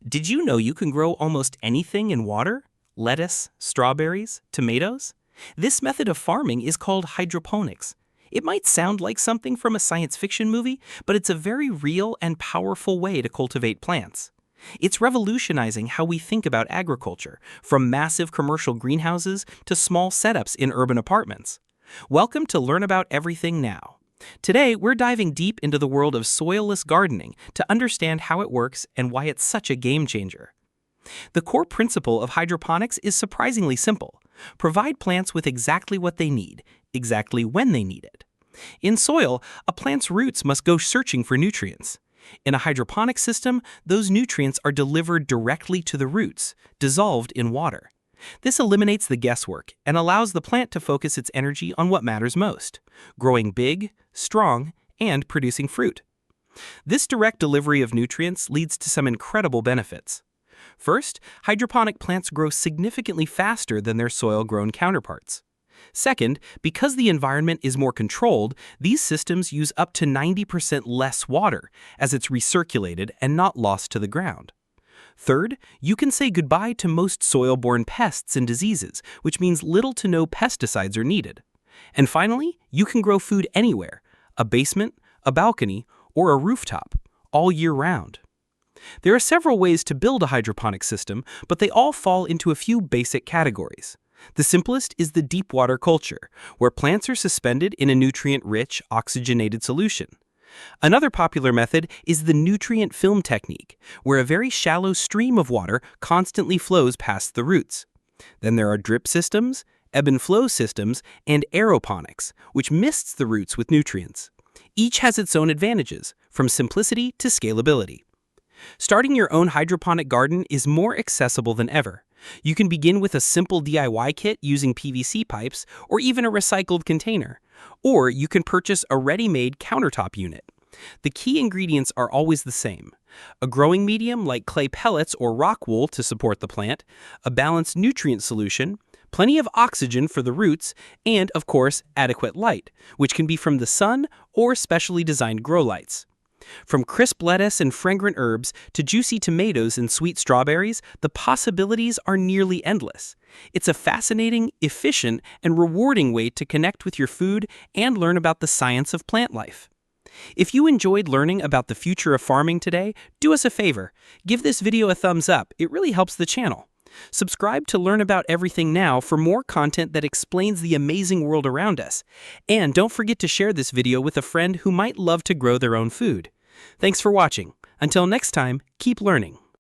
Did you know you can grow almost anything in water? Lettuce, strawberries, tomatoes? This method of farming is called hydroponics. It might sound like something from a science fiction movie, but it's a very real and powerful way to cultivate plants. It's revolutionizing how we think about agriculture, from massive commercial greenhouses to small setups in urban apartments. Welcome to Learn About Everything Now. Today, we're diving deep into the world of soilless gardening to understand how it works and why it's such a game changer. The core principle of hydroponics is surprisingly simple. Provide plants with exactly what they need, exactly when they need it. In soil, a plant's roots must go searching for nutrients. In a hydroponic system, those nutrients are delivered directly to the roots, dissolved in water. This eliminates the guesswork and allows the plant to focus its energy on what matters most: growing big, strong, and producing fruit. This direct delivery of nutrients leads to some incredible benefits. First, hydroponic plants grow significantly faster than their soil-grown counterparts. Second, because the environment is more controlled, these systems use up to 90% less water as it's recirculated and not lost to the ground. Third, you can say goodbye to most soil-borne pests and diseases, which means little to no pesticides are needed. And finally, you can grow food anywhere: a basement, a balcony, or a rooftop, all year round. There are several ways to build a hydroponic system, but they all fall into a few basic categories. The simplest is the deep water culture, where plants are suspended in a nutrient-rich, oxygenated solution. Another popular method is the nutrient film technique, where a very shallow stream of water constantly flows past the roots. Then there are drip systems, ebb and flow systems, and aeroponics, which mists the roots with nutrients. Each has its own advantages, from simplicity to scalability. Starting your own hydroponic garden is more accessible than ever. You can begin with a simple DIY kit using PVC pipes or even a recycled container. Or you can purchase a ready-made countertop unit. The key ingredients are always the same: a growing medium like clay pellets or rock wool to support the plant, a balanced nutrient solution, plenty of oxygen for the roots, and, of course, adequate light, which can be from the sun or specially designed grow lights. From crisp lettuce and fragrant herbs to juicy tomatoes and sweet strawberries, the possibilities are nearly endless. It's a fascinating, efficient, and rewarding way to connect with your food and learn about the science of plant life. If you enjoyed learning about the future of farming today, do us a favor. Give this video a thumbs up. It really helps the channel. Subscribe to Learn About Everything Now for more content that explains the amazing world around us. And don't forget to share this video with a friend who might love to grow their own food. Thanks for watching. Until next time, keep learning.